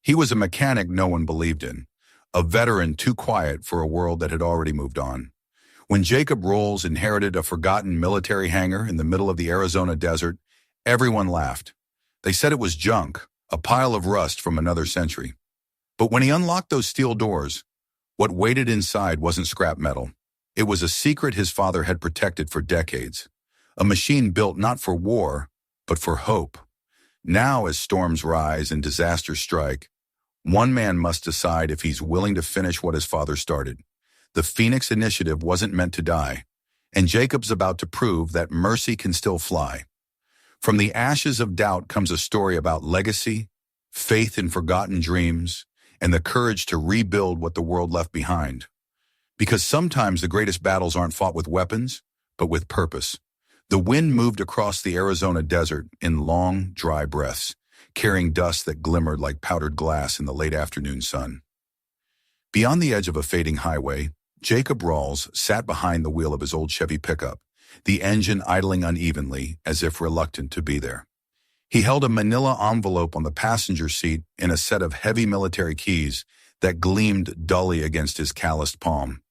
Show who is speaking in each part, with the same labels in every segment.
Speaker 1: He was a mechanic no one believed in, a veteran too quiet for a world that had already moved on. When Jacob Rolls inherited a forgotten military hangar in the middle of the Arizona desert, everyone laughed. They said it was junk, a pile of rust from another century. But when he unlocked those steel doors, what waited inside wasn't scrap metal. It was a secret his father had protected for decades. A machine built not for war, but for hope. Now, as storms rise and disasters strike, one man must decide if he's willing to finish what his father started. The Phoenix Initiative wasn't meant to die, and Jacob's about to prove that mercy can still fly. From the ashes of doubt comes a story about legacy, faith in forgotten dreams, and the courage to rebuild what the world left behind. Because sometimes the greatest battles aren't fought with weapons, but with purpose. The wind moved across the Arizona desert in long, dry breaths, carrying dust that glimmered like powdered glass in the late afternoon sun. Beyond the edge of a fading highway, Jacob Rawls sat behind the wheel of his old Chevy pickup, the engine idling unevenly as if reluctant to be there. He held a manila envelope on the passenger seat and a set of heavy military keys that gleamed dully against his calloused palm.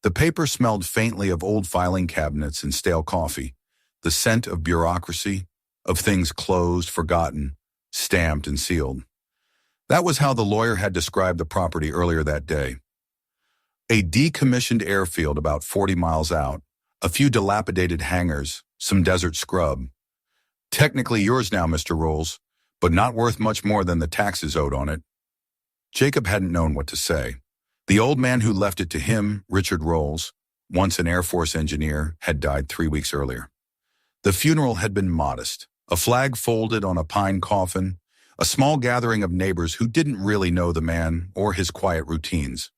Speaker 1: The paper smelled faintly of old filing cabinets and stale coffee, the scent of bureaucracy, of things closed, forgotten, stamped and sealed. That was how the lawyer had described the property earlier that day. A decommissioned airfield about 40 miles out, a few dilapidated hangars, some desert scrub. Technically yours now, Mr. Rolls, but not worth much more than the taxes owed on it. Jacob hadn't known what to say. The old man who left it to him, Richard Rolls, once an Air Force engineer, had died 3 weeks earlier. The funeral had been modest, a flag folded on a pine coffin, a small gathering of neighbors who didn't really know the man or his quiet routines.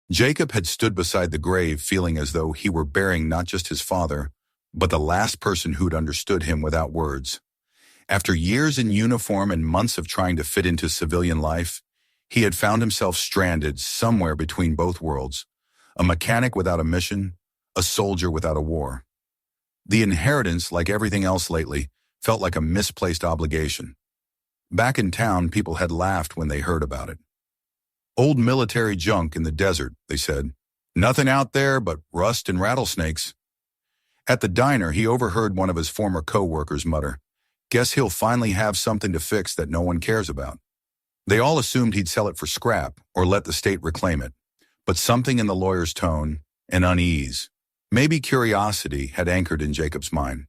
Speaker 1: Jacob had stood beside the grave feeling as though he were burying not just his father, but the last person who'd understood him without words. After years in uniform and months of trying to fit into civilian life, he had found himself stranded somewhere between both worlds, a mechanic without a mission, a soldier without a war. The inheritance, like everything else lately, felt like a misplaced obligation. Back in town, people had laughed when they heard about it. Old military junk in the desert, they said. Nothing out there but rust and rattlesnakes. At the diner, he overheard one of his former co-workers mutter, "Guess he'll finally have something to fix that no one cares about." They all assumed he'd sell it for scrap or let the state reclaim it. But something in the lawyer's tone, an unease, maybe curiosity, had anchored in Jacob's mind.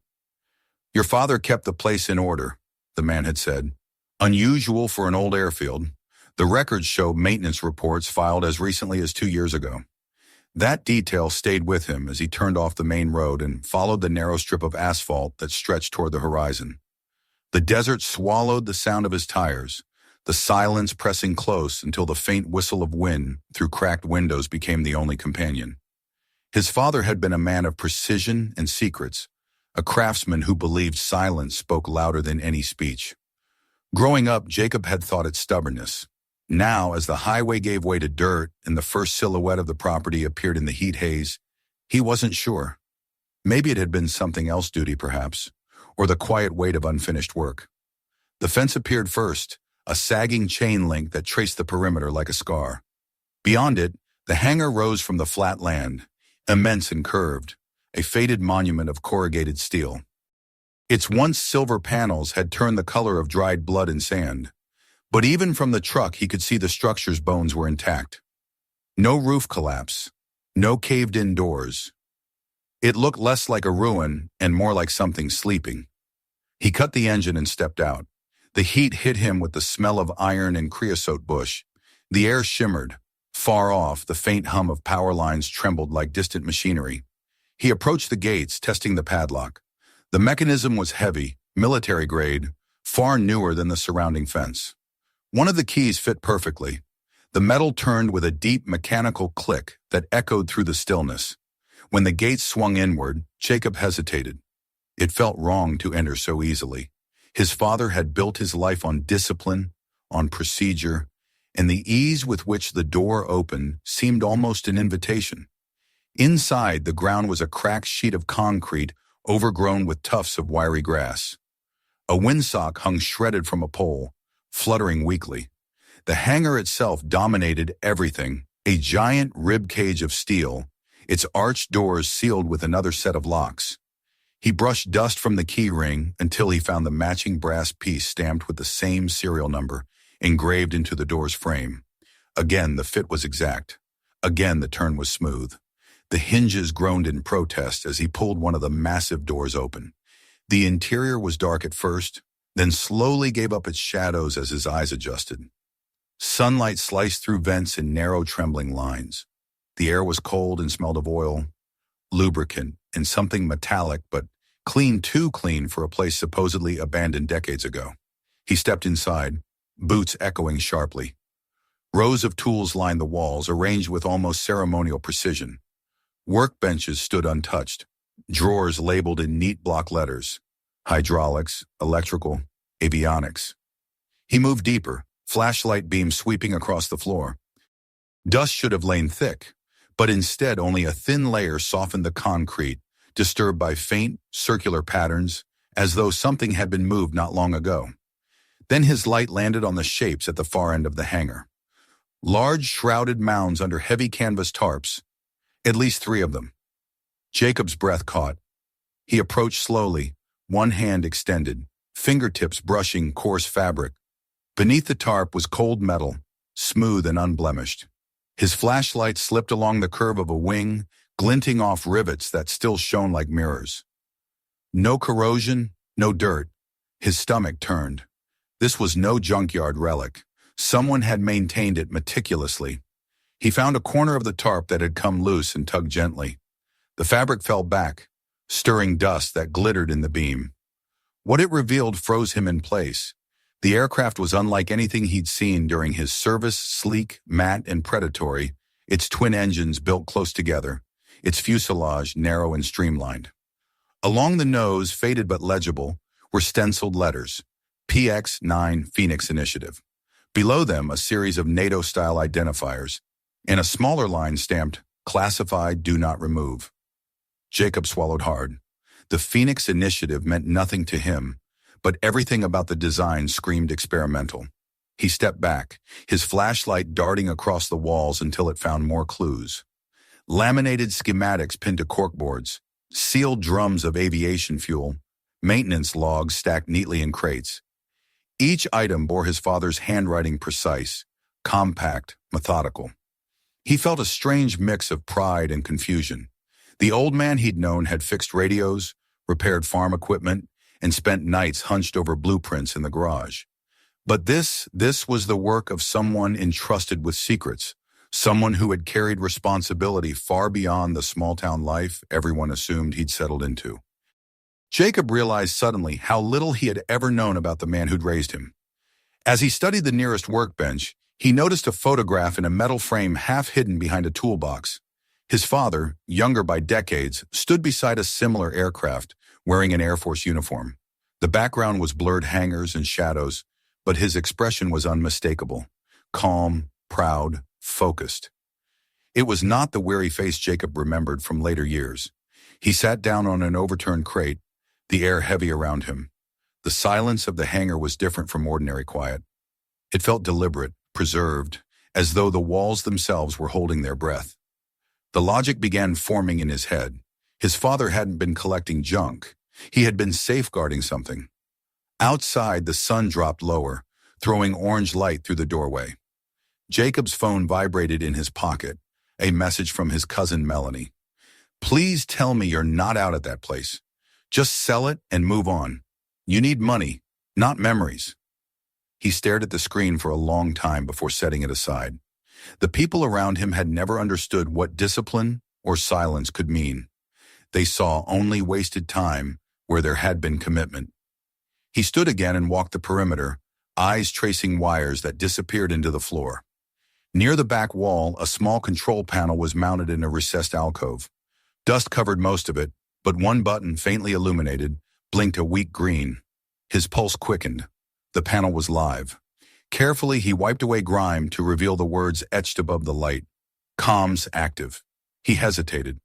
Speaker 1: "Your father kept the place in order," the man had said. "Unusual for an old airfield. The records show maintenance reports filed as recently as 2 years ago." That detail stayed with him as he turned off the main road and followed the narrow strip of asphalt that stretched toward the horizon. The desert swallowed the sound of his tires, the silence pressing close until the faint whistle of wind through cracked windows became the only companion. His father had been a man of precision and secrets, a craftsman who believed silence spoke louder than any speech. Growing up, Jacob had thought it stubbornness. Now, as the highway gave way to dirt and the first silhouette of the property appeared in the heat haze, he wasn't sure. Maybe it had been something else, duty perhaps, or the quiet weight of unfinished work. The fence appeared first, a sagging chain link that traced the perimeter like a scar. Beyond it, the hangar rose from the flat land, immense and curved, a faded monument of corrugated steel. Its once silver panels had turned the color of dried blood and sand. But even from the truck, he could see the structure's bones were intact. No roof collapse, no caved-in doors. It looked less like a ruin and more like something sleeping. He cut the engine and stepped out. The heat hit him with the smell of iron and creosote bush. The air shimmered. Far off, the faint hum of power lines trembled like distant machinery. He approached the gates, testing the padlock. The mechanism was heavy, military-grade, far newer than the surrounding fence. One of the keys fit perfectly. The metal turned with a deep mechanical click that echoed through the stillness. When the gates swung inward, Jacob hesitated. It felt wrong to enter so easily. His father had built his life on discipline, on procedure, and the ease with which the door opened seemed almost an invitation. Inside, the ground was a cracked sheet of concrete overgrown with tufts of wiry grass. A windsock hung shredded from a pole, fluttering weakly. The hangar itself dominated everything, a giant rib cage of steel, its arched doors sealed with another set of locks. He brushed dust from the key ring until he found the matching brass piece stamped with the same serial number, engraved into the door's frame. Again, the fit was exact. Again, the turn was smooth. The hinges groaned in protest as he pulled one of the massive doors open. The interior was dark at first, then slowly gave up its shadows as his eyes adjusted. Sunlight sliced through vents in narrow, trembling lines. The air was cold and smelled of oil, lubricant, and something metallic, but clean, too clean for a place supposedly abandoned decades ago. He stepped inside, boots echoing sharply. Rows of tools lined the walls, arranged with almost ceremonial precision. Workbenches stood untouched, drawers labeled in neat block letters: hydraulics, electrical, avionics. He moved deeper, flashlight beams sweeping across the floor. Dust should have lain thick, but instead only a thin layer softened the concrete, disturbed by faint, circular patterns, as though something had been moved not long ago. Then his light landed on the shapes at the far end of the hangar. Large, shrouded mounds under heavy canvas tarps, at least 3 of them. Jacob's breath caught. He approached slowly, one hand extended, fingertips brushing coarse fabric. Beneath the tarp was cold metal, smooth and unblemished. His flashlight slipped along the curve of a wing, glinting off rivets that still shone like mirrors. No corrosion, no dirt. His stomach turned. This was no junkyard relic. Someone had maintained it meticulously. He found a corner of the tarp that had come loose and tugged gently. The fabric fell back, stirring dust that glittered in the beam. What it revealed froze him in place. The aircraft was unlike anything he'd seen during his service, sleek, matte, and predatory, its twin engines built close together, its fuselage narrow and streamlined. Along the nose, faded but legible, were stenciled letters: PX-9 Phoenix Initiative. Below them, a series of NATO-style identifiers, and a smaller line stamped, Classified, Do Not Remove. Jacob swallowed hard. The Phoenix Initiative meant nothing to him, but everything about the design screamed experimental. He stepped back, his flashlight darting across the walls until it found more clues. Laminated schematics pinned to corkboards, sealed drums of aviation fuel, maintenance logs stacked neatly in crates. Each item bore his father's handwriting, precise, compact, methodical. He felt a strange mix of pride and confusion. The old man he'd known had fixed radios, repaired farm equipment, and spent nights hunched over blueprints in the garage. But this was the work of someone entrusted with secrets, someone who had carried responsibility far beyond the small-town life everyone assumed he'd settled into. Jacob realized suddenly how little he had ever known about the man who'd raised him. As he studied the nearest workbench, he noticed a photograph in a metal frame half hidden behind a toolbox. His father, younger by decades, stood beside a similar aircraft, wearing an Air Force uniform. The background was blurred hangars and shadows, but his expression was unmistakable. Calm, proud, focused. It was not the weary face Jacob remembered from later years. He sat down on an overturned crate, the air heavy around him. The silence of the hangar was different from ordinary quiet. It felt deliberate, preserved, as though the walls themselves were holding their breath. The logic began forming in his head. His father hadn't been collecting junk. He had been safeguarding something. Outside, the sun dropped lower, throwing orange light through the doorway. Jacob's phone vibrated in his pocket, a message from his cousin Melanie. "Please tell me you're not out at that place. Just sell it and move on. You need money, not memories." He stared at the screen for a long time before setting it aside. The people around him had never understood what discipline or silence could mean. They saw only wasted time where there had been commitment. He stood again and walked the perimeter, eyes tracing wires that disappeared into the floor. Near the back wall, a small control panel was mounted in a recessed alcove. Dust covered most of it, but one button, faintly illuminated, blinked a weak green. His pulse quickened. The panel was live. Carefully, he wiped away grime to reveal the words etched above the light. "Comms active." He hesitated.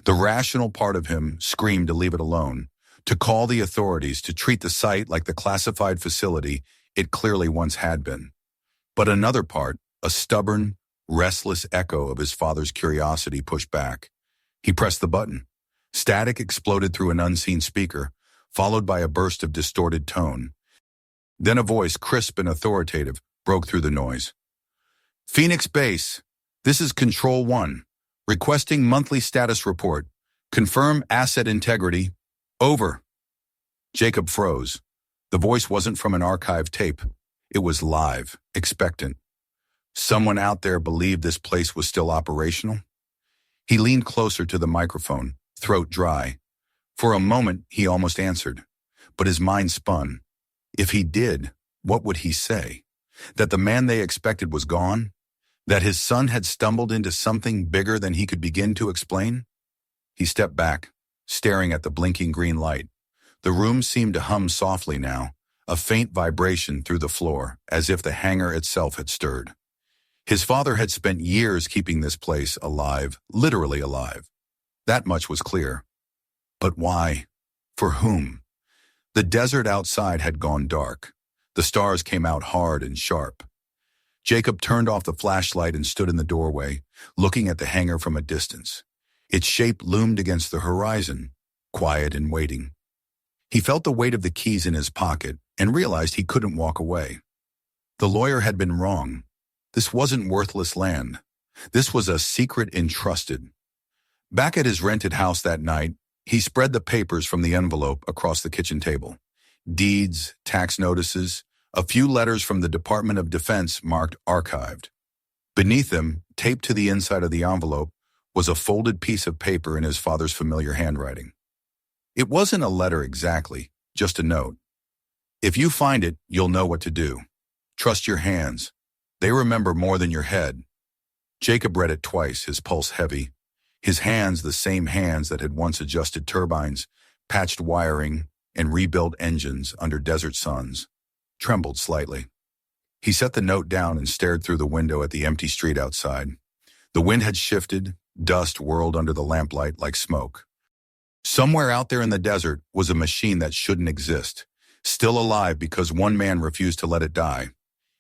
Speaker 1: The rational part of him screamed to leave it alone, to call the authorities, to treat the site like the classified facility it clearly once had been. But another part, a stubborn, restless echo of his father's curiosity, pushed back. He pressed the button. Static exploded through an unseen speaker, followed by a burst of distorted tone. Then a voice, crisp and authoritative, broke through the noise. "Phoenix Base, this is Control 1. Requesting monthly status report. Confirm asset integrity. Over." Jacob froze. The voice wasn't from an archived tape. It was live, expectant. Someone out there believed this place was still operational? He leaned closer to the microphone, throat dry. For a moment, he almost answered. But his mind spun. If he did, what would he say? That the man they expected was gone? That his son had stumbled into something bigger than he could begin to explain? He stepped back, staring at the blinking green light. The room seemed to hum softly now, a faint vibration through the floor, as if the hangar itself had stirred. His father had spent years keeping this place alive, literally alive. That much was clear. But why? For whom? The desert outside had gone dark. The stars came out hard and sharp. Jacob turned off the flashlight and stood in the doorway, looking at the hangar from a distance. Its shape loomed against the horizon, quiet and waiting. He felt the weight of the keys in his pocket and realized he couldn't walk away. The lawyer had been wrong. This wasn't worthless land. This was a secret entrusted. Back at his rented house that night, he spread the papers from the envelope across the kitchen table. Deeds, tax notices, a few letters from the Department of Defense marked archived. Beneath them, taped to the inside of the envelope, was a folded piece of paper in his father's familiar handwriting. It wasn't a letter exactly, just a note. "If you find it, you'll know what to do. Trust your hands. They remember more than your head." Jacob read it twice, his pulse heavy. His hands, the same hands that had once adjusted turbines, patched wiring, and rebuilt engines under desert suns, trembled slightly. He set the note down and stared through the window at the empty street outside. The wind had shifted, dust whirled under the lamplight like smoke. Somewhere out there in the desert was a machine that shouldn't exist, still alive because one man refused to let it die.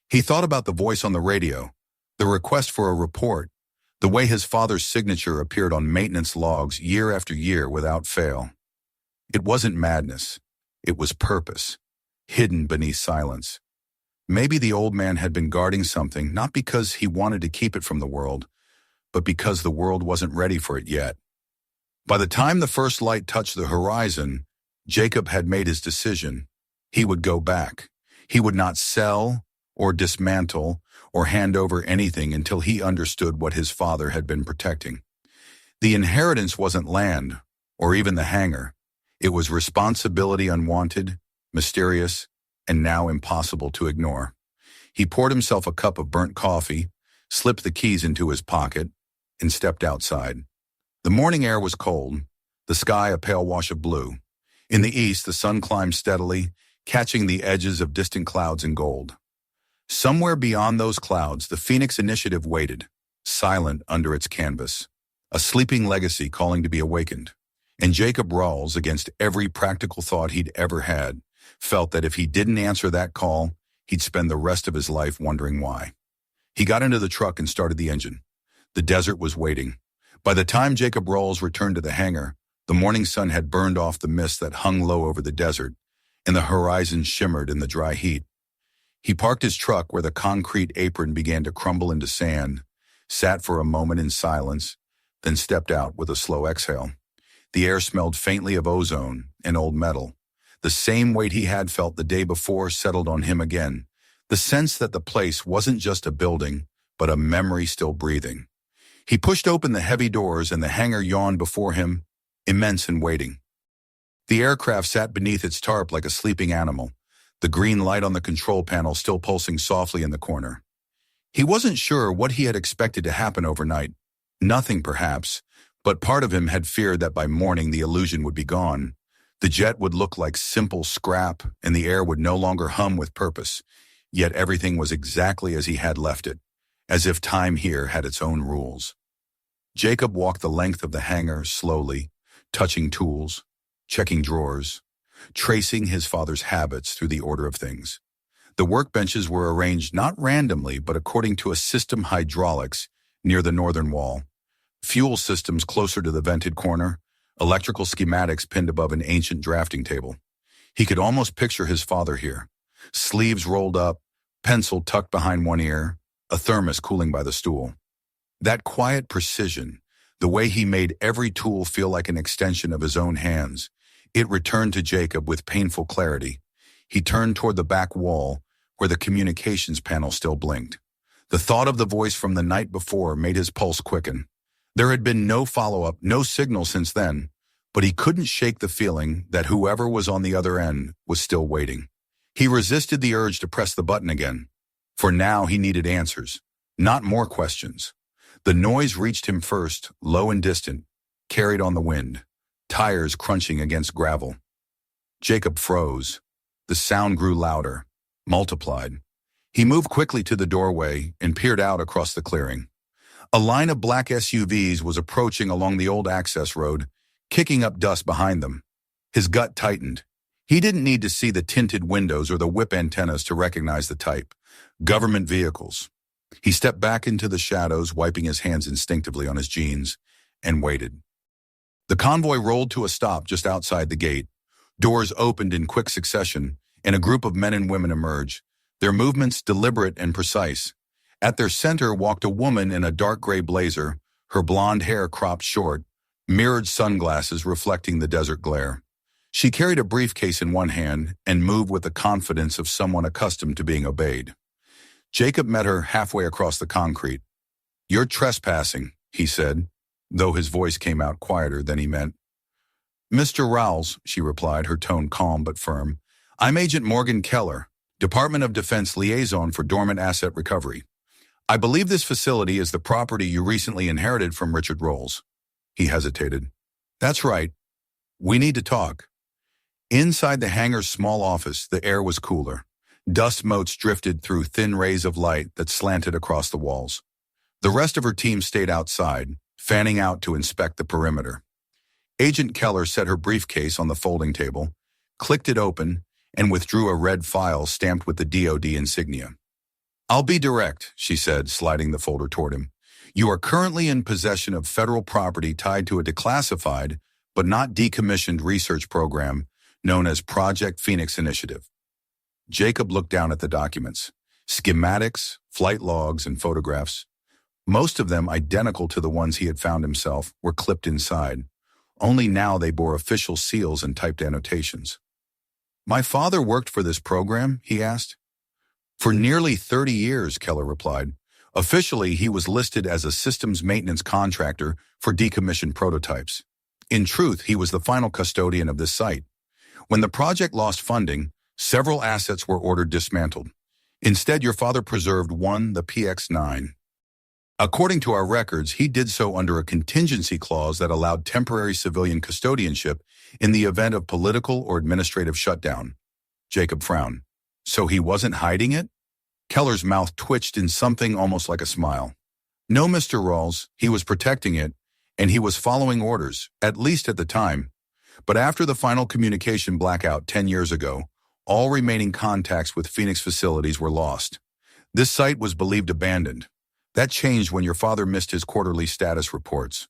Speaker 1: He thought about the voice on the radio, the request for a report, the way his father's signature appeared on maintenance logs year after year without fail. It wasn't madness. It was purpose, hidden beneath silence. Maybe the old man had been guarding something, not because he wanted to keep it from the world, but because the world wasn't ready for it yet. By the time the first light touched the horizon, Jacob had made his decision. He would go back. He would not sell or dismantle or hand over anything until he understood what his father had been protecting. The inheritance wasn't land or even the hangar. It was responsibility unwanted, mysterious, and now impossible to ignore. He poured himself a cup of burnt coffee, slipped the keys into his pocket, and stepped outside. The morning air was cold, the sky a pale wash of blue. In the east, the sun climbed steadily, catching the edges of distant clouds in gold. Somewhere beyond those clouds, the Phoenix Initiative waited, silent under its canvas, a sleeping legacy calling to be awakened. And Jacob Rawls, against every practical thought he'd ever had, felt that if he didn't answer that call, he'd spend the rest of his life wondering why. He got into the truck and started the engine. The desert was waiting. By the time Jacob Rawls returned to the hangar, the morning sun had burned off the mist that hung low over the desert, and the horizon shimmered in the dry heat. He parked his truck where the concrete apron began to crumble into sand, sat for a moment in silence, then stepped out with a slow exhale. The air smelled faintly of ozone and old metal. The same weight he had felt the day before settled on him again, the sense that the place wasn't just a building, but a memory still breathing. He pushed open the heavy doors and the hangar yawned before him, immense and waiting. The aircraft sat beneath its tarp like a sleeping animal, the green light on the control panel still pulsing softly in the corner. He wasn't sure what he had expected to happen overnight. Nothing, perhaps, but part of him had feared that by morning the illusion would be gone. The jet would look like simple scrap, and the air would no longer hum with purpose. Yet everything was exactly as he had left it, as if time here had its own rules. Jacob walked the length of the hangar slowly, touching tools, checking drawers, tracing his father's habits through the order of things. The workbenches were arranged not randomly but according to a system hydraulics near the northern wall, fuel systems closer to the vented corner, electrical schematics pinned above an ancient drafting table. He could almost picture his father here, sleeves rolled up, pencil tucked behind one ear, a thermos cooling by the stool. That quiet precision, the way he made every tool feel like an extension of his own hands, it returned to Jacob with painful clarity. He turned toward the back wall, where the communications panel still blinked. The thought of the voice from the night before made his pulse quicken. There had been no follow-up, no signal since then, but he couldn't shake the feeling that whoever was on the other end was still waiting. He resisted the urge to press the button again. For now he needed answers, not more questions. The noise reached him first, low and distant, carried on the wind, tires crunching against gravel. Jacob froze. The sound grew louder, multiplied. He moved quickly to the doorway and peered out across the clearing. A line of black SUVs was approaching along the old access road, kicking up dust behind them. His gut tightened. He didn't need to see the tinted windows or the whip antennas to recognize the type. Government vehicles. He stepped back into the shadows, wiping his hands instinctively on his jeans, and waited. The convoy rolled to a stop just outside the gate. Doors opened in quick succession, and a group of men and women emerged, their movements deliberate and precise. At their center walked a woman in a dark gray blazer, her blonde hair cropped short, mirrored sunglasses reflecting the desert glare. She carried a briefcase in one hand and moved with the confidence of someone accustomed to being obeyed. Jacob met her halfway across the concrete. "You're trespassing," he said, though his voice came out quieter than he meant. "Mr. Rowles," she replied, her tone calm but firm. "I'm Agent Morgan Keller, Department of Defense Liaison for Dormant Asset Recovery. I believe this facility is the property you recently inherited from Richard Rolls." He hesitated. "That's right. We need to talk." Inside the hangar's small office, the air was cooler. Dust motes drifted through thin rays of light that slanted across the walls. The rest of her team stayed outside, fanning out to inspect the perimeter. Agent Keller set her briefcase on the folding table, clicked it open, and withdrew a red file stamped with the DoD insignia. "I'll be direct," she said, sliding the folder toward him. "You are currently in possession of federal property tied to a declassified but not decommissioned research program known as Project Phoenix Initiative." Jacob looked down at the documents. Schematics, flight logs, and photographs. Most of them identical to the ones he had found himself were clipped inside. Only now they bore official seals and typed annotations. "My father worked for this program?" he asked. "For nearly 30 years, Keller replied. Officially, he was listed as a systems maintenance contractor for decommissioned prototypes. In truth, he was the final custodian of this site. When the project lost funding, several assets were ordered dismantled. Instead, your father preserved one, the PX-9. According to our records, he did so under a contingency clause that allowed temporary civilian custodianship in the event of political or administrative shutdown. Jacob frowned. So he wasn't hiding it? Keller's mouth twitched in something almost like a smile. "No, Mr. Rawls, he was protecting it, and he was following orders, at least at the time. But after the final communication blackout 10 years ago, all remaining contacts with Phoenix facilities were lost. This site was believed abandoned. That changed when your father missed his quarterly status reports.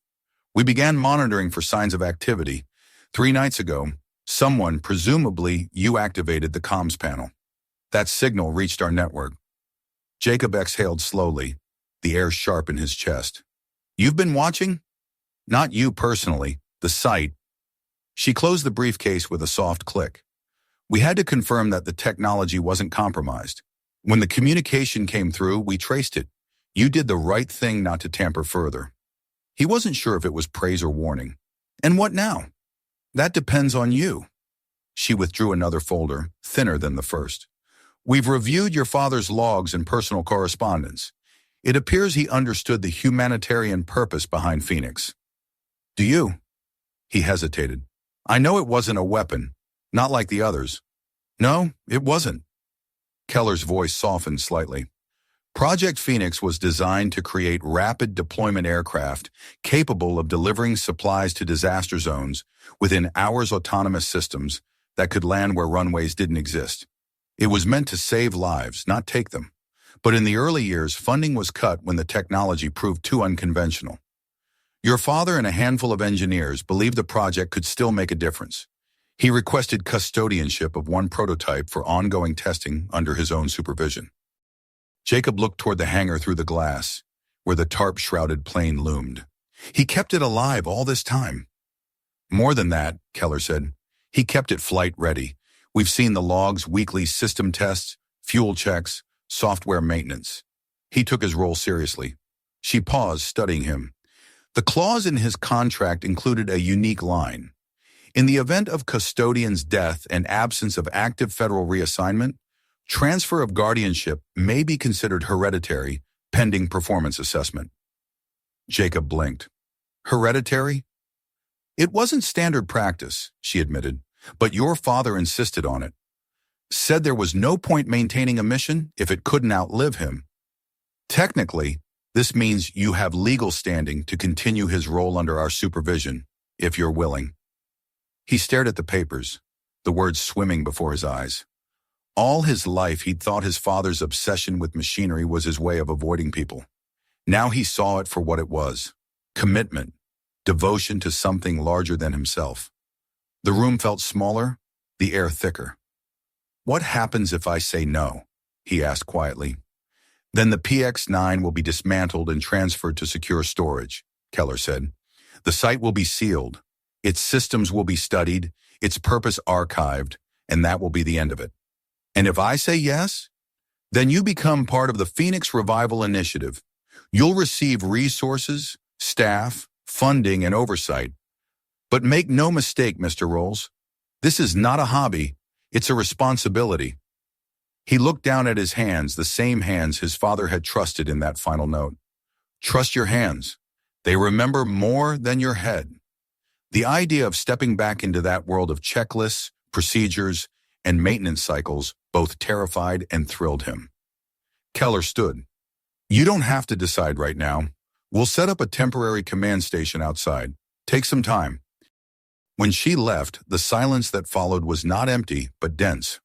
Speaker 1: We began monitoring for signs of activity. 3 nights ago, someone, presumably you, activated the comms panel. That signal reached our network." Jacob exhaled slowly, the air sharp in his chest. "You've been watching?" "Not you personally, the site." She closed the briefcase with a soft click. "We had to confirm that the technology wasn't compromised. When the communication came through, we traced it. You did the right thing not to tamper further." He wasn't sure if it was praise or warning. "And what now?" "That depends on you." She withdrew another folder, thinner than the first. "We've reviewed your father's logs and personal correspondence. It appears he understood the humanitarian purpose behind Phoenix." "Do you?" He hesitated. "I know it wasn't a weapon, not like the others." "No, it wasn't." Keller's voice softened slightly. Project Phoenix was designed to create rapid deployment aircraft capable of delivering supplies to disaster zones within hours, autonomous systems that could land where runways didn't exist. It was meant to save lives, not take them. But in the early years, funding was cut when the technology proved too unconventional. Your father and a handful of engineers believed the project could still make a difference. He requested custodianship of one prototype for ongoing testing under his own supervision. Jacob looked toward the hangar through the glass, where the tarp-shrouded plane loomed. He kept it alive all this time. More than that, Keller said. He kept it flight-ready. We've seen the logs, weekly system tests, fuel checks, software maintenance. He took his role seriously. She paused, studying him. The clause in his contract included a unique line. In the event of custodian's death and absence of active federal reassignment, transfer of guardianship may be considered hereditary, pending performance assessment. Jacob blinked. Hereditary? It wasn't standard practice, she admitted, but your father insisted on it. Said there was no point maintaining a mission if it couldn't outlive him. Technically, this means you have legal standing to continue his role under our supervision, if you're willing. He stared at the papers, the words swimming before his eyes. All his life he'd thought his father's obsession with machinery was his way of avoiding people. Now he saw it for what it was: commitment, devotion to something larger than himself. The room felt smaller, the air thicker. What happens if I say no? He asked quietly. Then the PX-9 will be dismantled and transferred to secure storage, Keller said. The site will be sealed. Its systems will be studied, its purpose archived, and that will be the end of it. And if I say yes, then you become part of the Phoenix Revival Initiative. You'll receive resources, staff, funding, and oversight. But make no mistake, Mr. Rolls, this is not a hobby, it's a responsibility. He looked down at his hands, the same hands his father had trusted in that final note. Trust your hands. They remember more than your head. The idea of stepping back into that world of checklists, procedures, and maintenance cycles both terrified and thrilled him. Keller stood. You don't have to decide right now. We'll set up a temporary command station outside. Take some time. When she left, the silence that followed was not empty, but dense.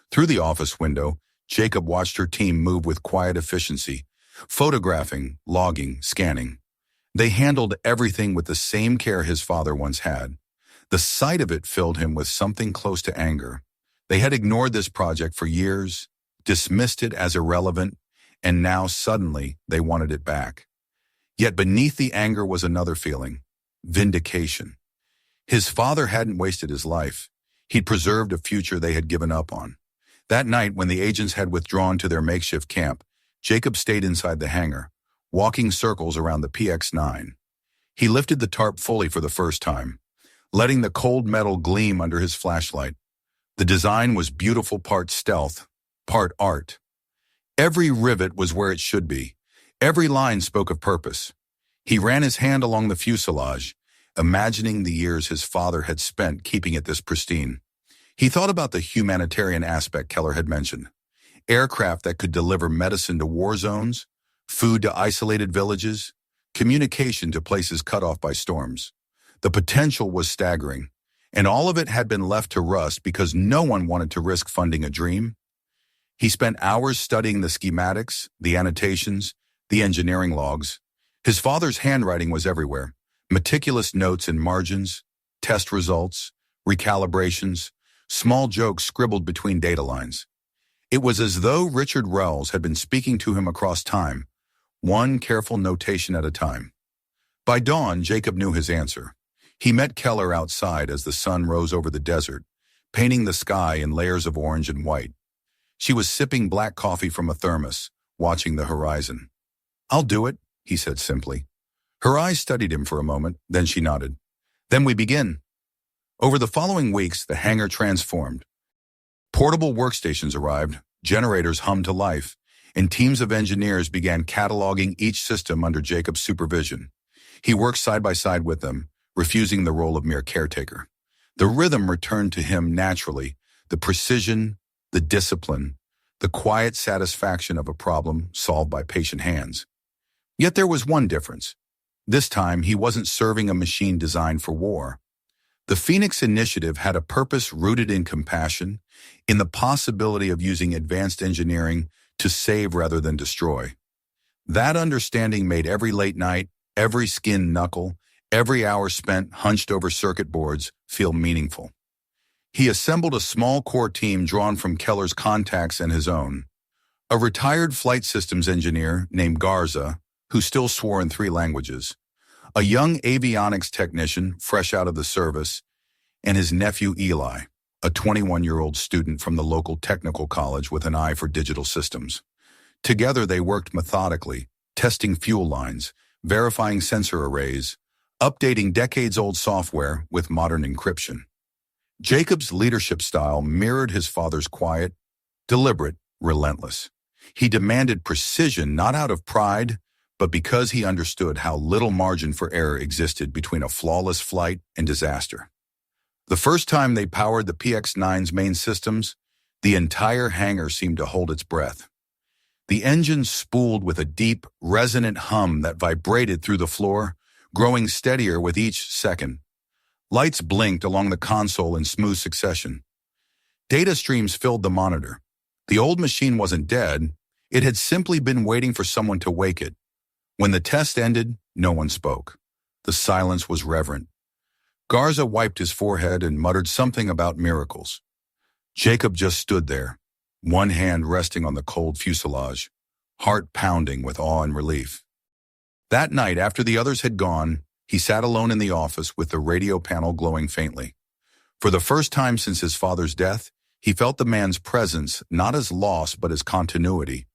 Speaker 1: Through the office window, Jacob watched her team move with quiet efficiency, photographing, logging, scanning. They handled everything with the same care his father once had. The sight of it filled him with something close to anger. They had ignored this project for years, dismissed it as irrelevant, and now suddenly they wanted it back. Yet beneath the anger was another feeling: vindication. His father hadn't wasted his life. He'd preserved a future they had given up on. That night, when the agents had withdrawn to their makeshift camp, Jacob stayed inside the hangar, walking circles around the PX-9. He lifted the tarp fully for the first time, letting the cold metal gleam under his flashlight. The design was beautiful, part stealth, part art. Every rivet was where it should be. Every line spoke of purpose. He ran his hand along the fuselage, imagining the years his father had spent keeping it this pristine. He thought about the humanitarian aspect Keller had mentioned. Aircraft that could deliver medicine to war zones, food to isolated villages, communication to places cut off by storms. The potential was staggering, and all of it had been left to rust because no one wanted to risk funding a dream. He spent hours studying the schematics, the annotations, the engineering logs. His father's handwriting was everywhere: meticulous notes in margins, test results, recalibrations, small jokes scribbled between data lines. It was as though Richard Wells had been speaking to him across time, one careful notation at a time. By dawn, Jacob knew his answer. He met Keller outside as the sun rose over the desert, painting the sky in layers of orange and white. She was sipping black coffee from a thermos, watching the horizon. I'll do it, he said simply. Her eyes studied him for a moment, then she nodded. Then we begin. Over the following weeks, the hangar transformed. Portable workstations arrived, generators hummed to life, and teams of engineers began cataloging each system under Jacob's supervision. He worked side by side with them, refusing the role of mere caretaker. The rhythm returned to him naturally, the precision, the discipline, the quiet satisfaction of a problem solved by patient hands. Yet there was one difference. This time, he wasn't serving a machine designed for war. The Phoenix Initiative had a purpose rooted in compassion, in the possibility of using advanced engineering to save rather than destroy. That understanding made every late night, every skinned knuckle, every hour spent hunched over circuit boards feel meaningful. He assembled a small core team drawn from Keller's contacts and his own. A retired flight systems engineer named Garza, who still swore in 3 languages, a young avionics technician fresh out of the service, and his nephew Eli, a 21-year-old student from the local technical college with an eye for digital systems. Together they worked methodically, testing fuel lines, verifying sensor arrays, updating decades-old software with modern encryption. Jacob's leadership style mirrored his father's quiet, deliberate, relentless. He demanded precision not out of pride, but because he understood how little margin for error existed between a flawless flight and disaster. The first time they powered the PX-9's main systems, the entire hangar seemed to hold its breath. The engine spooled with a deep, resonant hum that vibrated through the floor, growing steadier with each second. Lights blinked along the console in smooth succession. Data streams filled the monitor. The old machine wasn't dead, it had simply been waiting for someone to wake it. When the test ended, no one spoke. The silence was reverent. Garza wiped his forehead and muttered something about miracles. Jacob just stood there, one hand resting on the cold fuselage, heart pounding with awe and relief. That night, after the others had gone, he sat alone in the office with the radio panel glowing faintly. For the first time since his father's death, he felt the man's presence not as loss but as continuity.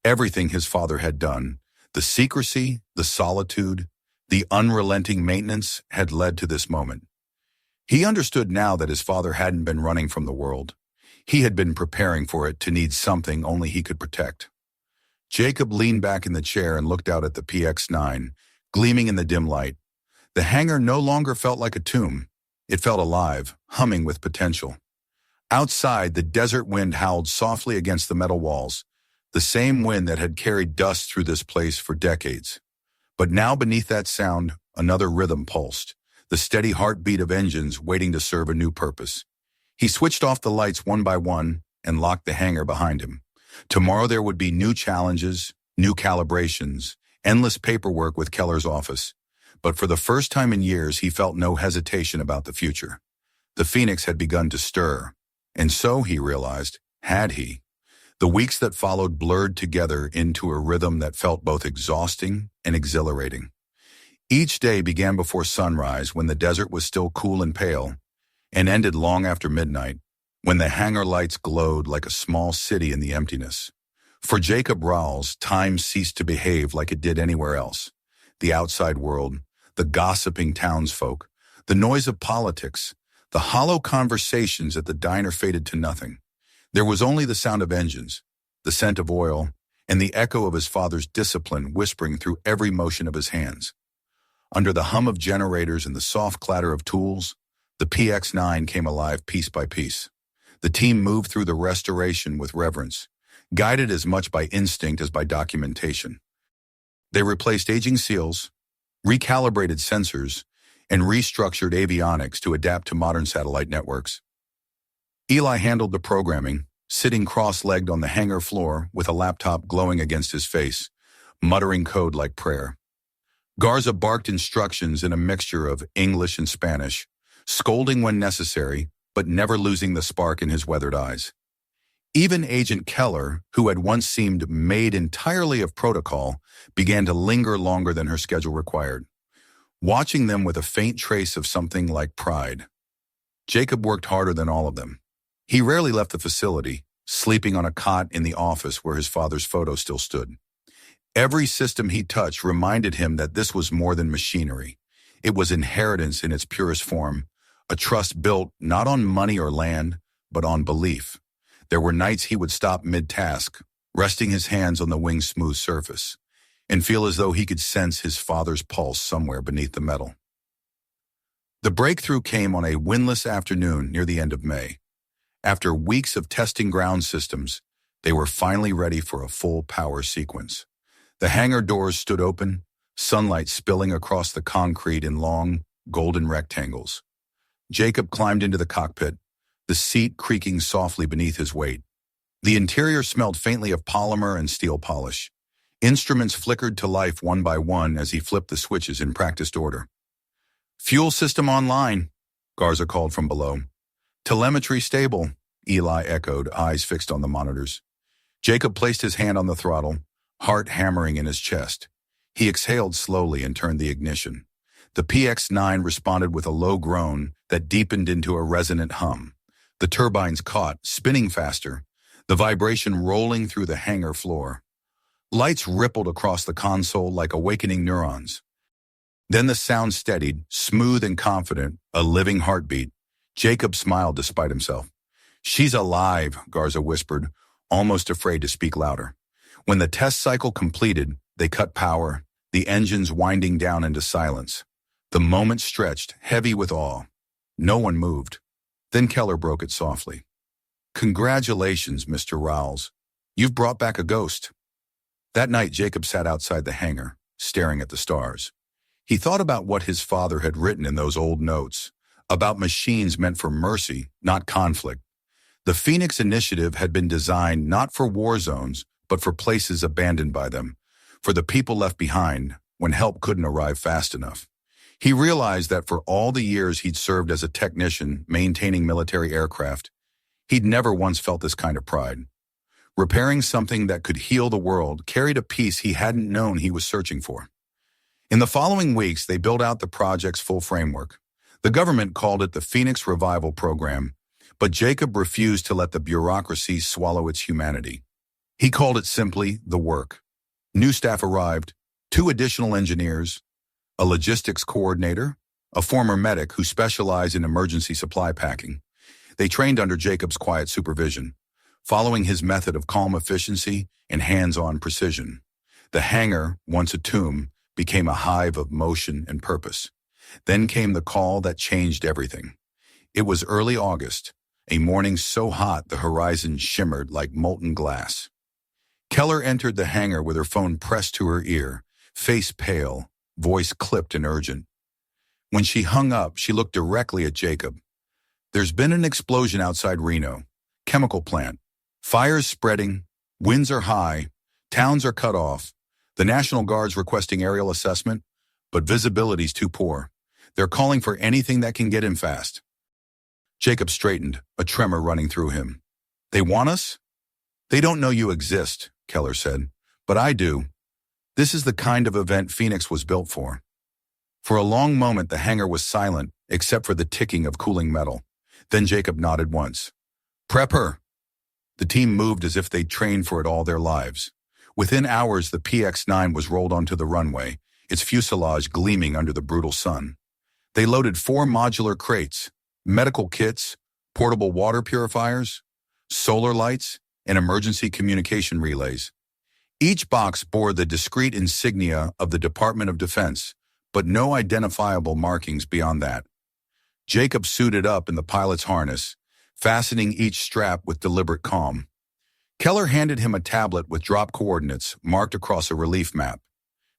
Speaker 1: Everything his father had done, the secrecy, the solitude, the unrelenting maintenance had led to this moment. He understood now that his father hadn't been running from the world. He had been preparing for it to need something only he could protect. Jacob leaned back in the chair and looked out at the PX-9, gleaming in the dim light. The hangar no longer felt like a tomb. It felt alive, humming with potential. Outside, the desert wind howled softly against the metal walls, the same wind that had carried dust through this place for decades. But now beneath that sound, another rhythm pulsed, the steady heartbeat of engines waiting to serve a new purpose. He switched off the lights one by one and locked the hangar behind him. Tomorrow there would be new challenges, new calibrations, endless paperwork with Keller's office. But for the first time in years, he felt no hesitation about the future. The Phoenix had begun to stir. And so, he realized, had he. The weeks that followed blurred together into a rhythm that felt both exhausting and exhilarating. Each day began before sunrise when the desert was still cool and pale, and ended long after midnight, when the hangar lights glowed like a small city in the emptiness. For Jacob Rawls, time ceased to behave like it did anywhere else. The outside world, the gossiping townsfolk, the noise of politics, the hollow conversations at the diner faded to nothing. There was only the sound of engines, the scent of oil, and the echo of his father's discipline whispering through every motion of his hands. Under the hum of generators and the soft clatter of tools, the PX-9 came alive piece by piece. The team moved through the restoration with reverence, guided as much by instinct as by documentation. They replaced aging seals, recalibrated sensors, and restructured avionics to adapt to modern satellite networks. Eli handled the programming, sitting cross-legged on the hangar floor with a laptop glowing against his face, muttering code like prayer. Garza barked instructions in a mixture of English and Spanish, scolding when necessary, but never losing the spark in his weathered eyes. Even Agent Keller, who had once seemed made entirely of protocol, began to linger longer than her schedule required, watching them with a faint trace of something like pride. Jacob worked harder than all of them. He rarely left the facility, sleeping on a cot in the office where his father's photo still stood. Every system he touched reminded him that this was more than machinery. It was inheritance in its purest form, a trust built not on money or land, but on belief. There were nights he would stop mid-task, resting his hands on the wing's smooth surface, and feel as though he could sense his father's pulse somewhere beneath the metal. The breakthrough came on a windless afternoon near the end of May. After weeks of testing ground systems, they were finally ready for a full power sequence. The hangar doors stood open, sunlight spilling across the concrete in long, golden rectangles. Jacob climbed into the cockpit, the seat creaking softly beneath his weight. The interior smelled faintly of polymer and steel polish. Instruments flickered to life one by one as he flipped the switches in practiced order. "Fuel system online," Garza called from below. "Telemetry stable," Eli echoed, eyes fixed on the monitors. Jacob placed his hand on the throttle, heart hammering in his chest. He exhaled slowly and turned the ignition. The PX-9 responded with a low groan that deepened into a resonant hum. The turbines caught, spinning faster, the vibration rolling through the hangar floor. Lights rippled across the console like awakening neurons. Then the sound steadied, smooth and confident, a living heartbeat. Jacob smiled despite himself. "She's alive," Garza whispered, almost afraid to speak louder. When the test cycle completed, they cut power, the engines winding down into silence. The moment stretched, heavy with awe. No one moved. Then Keller broke it softly. "Congratulations, Mr. Rowles. You've brought back a ghost." That night, Jacob sat outside the hangar, staring at the stars. He thought about what his father had written in those old notes, about machines meant for mercy, not conflict. The Phoenix Initiative had been designed not for war zones, but for places abandoned by them, for the people left behind when help couldn't arrive fast enough. He realized that for all the years he'd served as a technician maintaining military aircraft, he'd never once felt this kind of pride. Repairing something that could heal the world carried a peace he hadn't known he was searching for. In the following weeks, they built out the project's full framework. The government called it the Phoenix Revival Program, but Jacob refused to let the bureaucracy swallow its humanity. He called it simply the work. New staff arrived, 2 additional engineers, a logistics coordinator, a former medic who specialized in emergency supply packing. They trained under Jacob's quiet supervision, following his method of calm efficiency and hands-on precision. The hangar, once a tomb, became a hive of motion and purpose. Then came the call that changed everything. It was early August, a morning so hot the horizon shimmered like molten glass. Keller entered the hangar with her phone pressed to her ear, face pale, voice clipped and urgent. When she hung up, she looked directly at Jacob. "There's been an explosion outside Reno. Chemical plant. Fires spreading, winds are high, towns are cut off. The National Guard's requesting aerial assessment, but visibility's too poor. They're calling for anything that can get in fast." Jacob straightened, a tremor running through him. "They want us?" "They don't know you exist," Keller said, "but I do. This is the kind of event Phoenix was built for." For a long moment, the hangar was silent, except for the ticking of cooling metal. Then Jacob nodded once. "Prep her." The team moved as if they'd trained for it all their lives. Within hours, the PX-9 was rolled onto the runway, its fuselage gleaming under the brutal sun. They loaded 4 modular crates, medical kits, portable water purifiers, solar lights, and emergency communication relays. Each box bore the discrete insignia of the Department of Defense, but no identifiable markings beyond that. Jacob suited up in the pilot's harness, fastening each strap with deliberate calm. Keller handed him a tablet with drop coordinates marked across a relief map.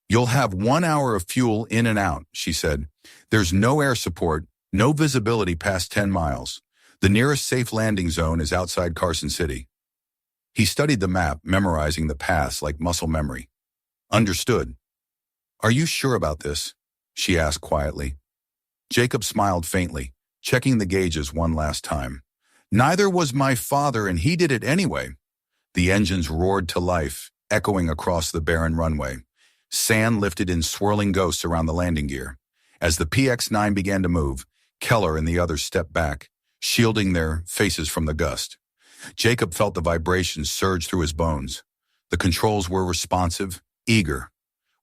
Speaker 1: "You'll have 1 hour of fuel in and out," she said. "There's no air support, no visibility past 10 miles. The nearest safe landing zone is outside Carson City." He studied the map, memorizing the paths like muscle memory. "Understood." "Are you sure about this?" she asked quietly. Jacob smiled faintly, checking the gauges one last time. "Neither was my father, and he did it anyway." The engines roared to life, echoing across the barren runway. Sand lifted in swirling ghosts around the landing gear. As the PX-9 began to move, Keller and the others stepped back, shielding their faces from the gust. Jacob felt the vibrations surge through his bones. The controls were responsive, eager.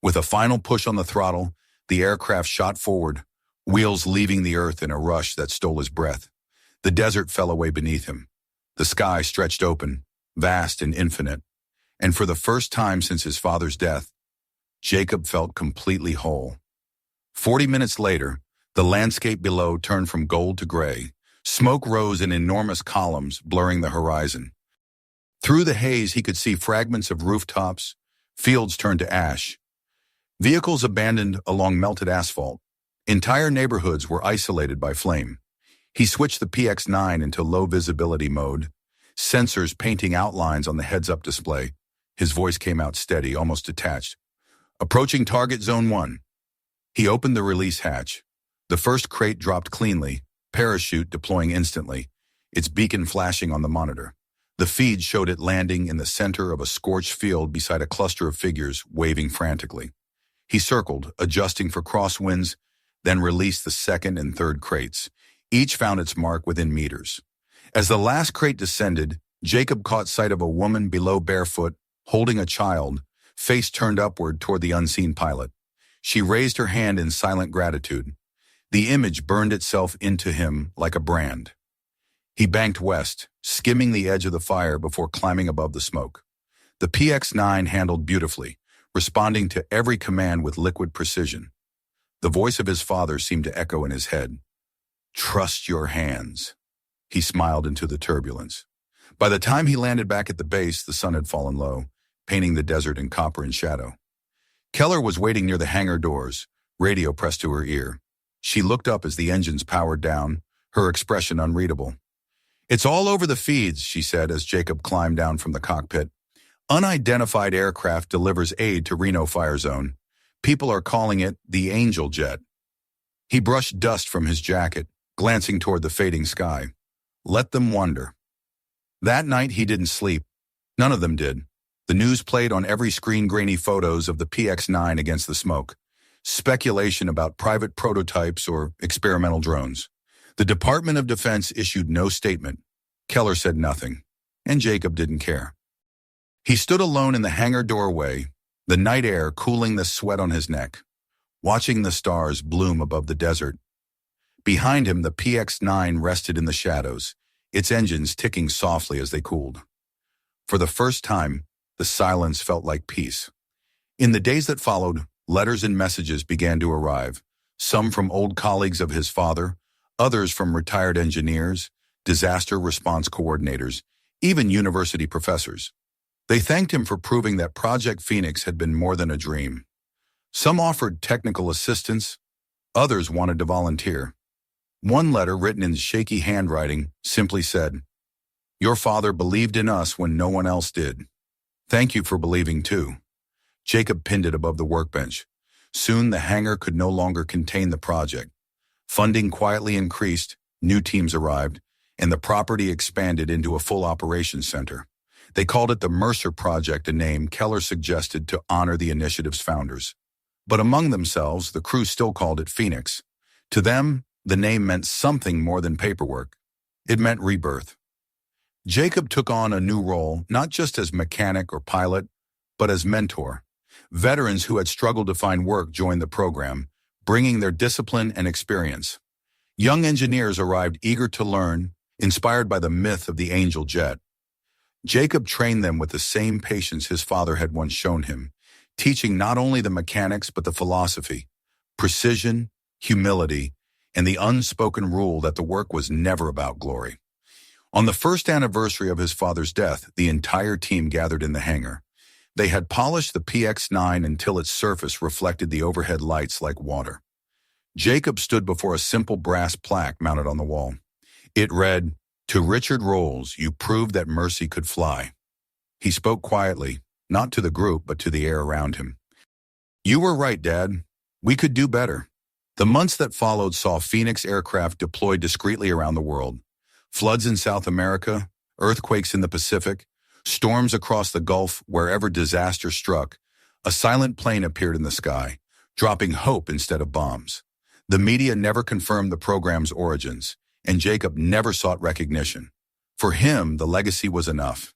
Speaker 1: With a final push on the throttle, the aircraft shot forward, wheels leaving the earth in a rush that stole his breath. The desert fell away beneath him. The sky stretched open, vast and infinite. And for the first time since his father's death, Jacob felt completely whole. 40 minutes later, the landscape below turned from gold to gray. Smoke rose in enormous columns, blurring the horizon. Through the haze, he could see fragments of rooftops, fields turned to ash. Vehicles abandoned along melted asphalt. Entire neighborhoods were isolated by flame. He switched the PX-9 into low visibility mode, sensors painting outlines on the heads-up display. His voice came out steady, almost detached. Approaching target zone 1. He opened the release hatch. The first crate dropped cleanly, parachute deploying instantly, its beacon flashing on the monitor. The feed showed it landing in the center of a scorched field beside a cluster of figures waving frantically. He circled, adjusting for crosswinds, then released the second and third crates. Each found its mark within meters. As the last crate descended, Jacob caught sight of a woman below barefoot, holding a child, face turned upward toward the unseen pilot. She raised her hand in silent gratitude. The image burned itself into him like a brand. He banked west, skimming the edge of the fire before climbing above the smoke. The PX-9 handled beautifully, responding to every command with liquid precision. The voice of his father seemed to echo in his head. "Trust your hands." He smiled into the turbulence. By the time he landed back at the base, the sun had fallen low, painting the desert in copper and shadow. Keller was waiting near the hangar doors, radio pressed to her ear. She looked up as the engines powered down, her expression unreadable. "It's all over the feeds," she said as Jacob climbed down from the cockpit. "Unidentified aircraft delivers aid to Reno Fire Zone. People are calling it the Angel Jet." He brushed dust from his jacket, glancing toward the fading sky. Let them wonder. That night he didn't sleep. None of them did. The news played on every screen grainy photos of the PX-9 against the smoke. Speculation about private prototypes or experimental drones. The Department of Defense issued no statement. Keller said nothing, and Jacob didn't care. He stood alone in the hangar doorway, the night air cooling the sweat on his neck, watching the stars bloom above the desert. Behind him, the PX-9 rested in the shadows, its engines ticking softly as they cooled. For the first time, the silence felt like peace. In the days that followed, letters and messages began to arrive, some from old colleagues of his father, others from retired engineers, disaster response coordinators, even university professors. They thanked him for proving that Project Phoenix had been more than a dream. Some offered technical assistance, others wanted to volunteer. One letter, written in shaky handwriting, simply said, "Your father believed in us when no one else did. Thank you for believing too." Jacob pinned it above the workbench. Soon the hangar could no longer contain the project. Funding quietly increased, new teams arrived, and the property expanded into a full operations center. They called it the Mercer Project, a name Keller suggested to honor the initiative's founders. But among themselves, the crew still called it Phoenix. To them, the name meant something more than paperwork. It meant rebirth. Jacob took on a new role, not just as mechanic or pilot, but as mentor. Veterans who had struggled to find work joined the program, bringing their discipline and experience. Young engineers arrived eager to learn, inspired by the myth of the Angel Jet. Jacob trained them with the same patience his father had once shown him, teaching not only the mechanics but the philosophy, precision, humility, and the unspoken rule that the work was never about glory. On the first anniversary of his father's death, the entire team gathered in the hangar. They had polished the PX-9 until its surface reflected the overhead lights like water. Jacob stood before a simple brass plaque mounted on the wall. It read, "To Richard Rolls, you proved that mercy could fly." He spoke quietly, not to the group but to the air around him. "You were right, Dad. We could do better." The months that followed saw Phoenix aircraft deployed discreetly around the world. Floods in South America, earthquakes in the Pacific, storms across the Gulf wherever disaster struck, a silent plane appeared in the sky, dropping hope instead of bombs. The media never confirmed the program's origins, and Jacob never sought recognition. For him, the legacy was enough.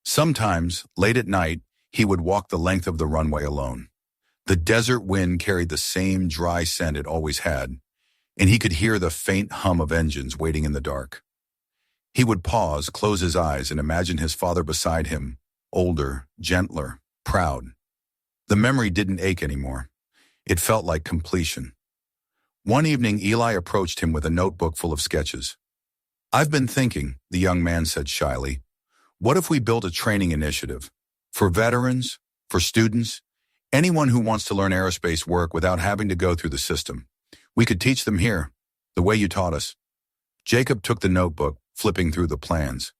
Speaker 1: Sometimes, late at night, he would walk the length of the runway alone. The desert wind carried the same dry scent it always had, and he could hear the faint hum of engines waiting in the dark. He would pause, close his eyes, and imagine his father beside him, older, gentler, proud. The memory didn't ache anymore. It felt like completion. One evening, Eli approached him with a notebook full of sketches. "I've been thinking," the young man said shyly, "what if we built a training initiative? For veterans, for students, anyone who wants to learn aerospace work without having to go through the system. We could teach them here, the way you taught us." Jacob took the notebook, flipping through the plans.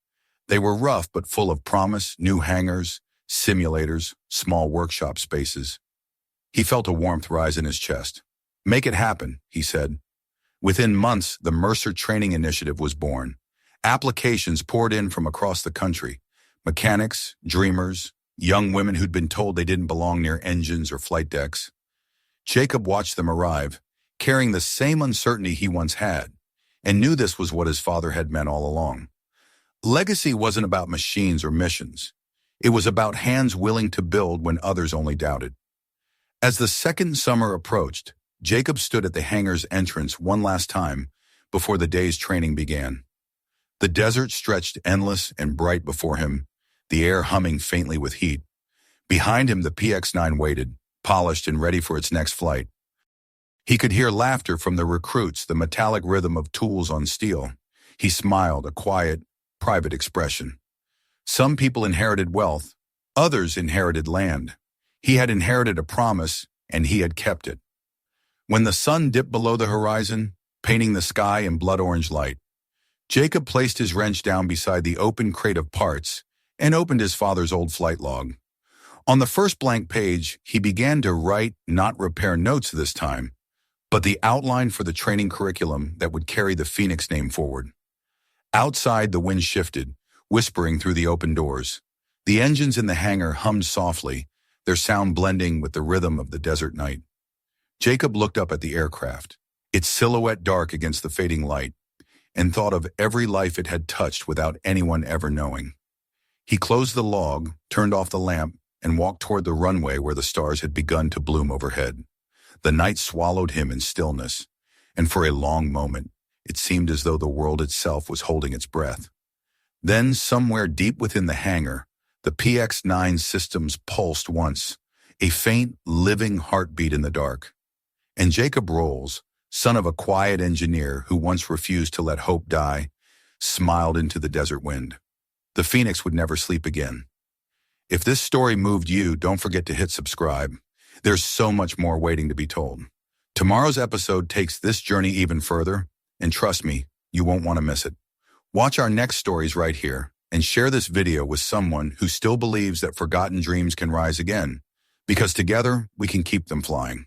Speaker 1: They were rough but full of promise, new hangars, simulators, small workshop spaces. He felt a warmth rise in his chest. "Make it happen," he said. Within months, the Mercer Training Initiative was born. Applications poured in from across the country. Mechanics, dreamers, young women who'd been told they didn't belong near engines or flight decks. Jacob watched them arrive, carrying the same uncertainty he once had, and knew this was what his father had meant all along. Legacy wasn't about machines or missions. It was about hands willing to build when others only doubted. As the second summer approached, Jacob stood at the hangar's entrance one last time before the day's training began. The desert stretched endless and bright before him, the air humming faintly with heat. Behind him, the PX-9 waited, polished and ready for its next flight. He could hear laughter from the recruits, the metallic rhythm of tools on steel. He smiled, a quiet, private expression. Some people inherited wealth, others inherited land. He had inherited a promise, and he had kept it. When the sun dipped below the horizon, painting the sky in blood-orange light, Jacob placed his wrench down beside the open crate of parts and opened his father's old flight log. On the first blank page, he began to write, not repair notes this time, but the outline for the training curriculum that would carry the Phoenix name forward. Outside, the wind shifted, whispering through the open doors. The engines in the hangar hummed softly, their sound blending with the rhythm of the desert night. Jacob looked up at the aircraft, its silhouette dark against the fading light, and thought of every life it had touched without anyone ever knowing. He closed the log, turned off the lamp, and walked toward the runway where the stars had begun to bloom overhead. The night swallowed him in stillness, and for a long moment, it seemed as though the world itself was holding its breath. Then, somewhere deep within the hangar, the PX-9 systems pulsed once, a faint, living heartbeat in the dark. And Jacob Rolls, son of a quiet engineer who once refused to let hope die, smiled into the desert wind. The Phoenix would never sleep again. If this story moved you, don't forget to hit subscribe. There's so much more waiting to be told. Tomorrow's episode takes this journey even further, and trust me, you won't want to miss it. Watch our next stories right here, and share this video with someone who still believes that forgotten dreams can rise again, because together we can keep them flying.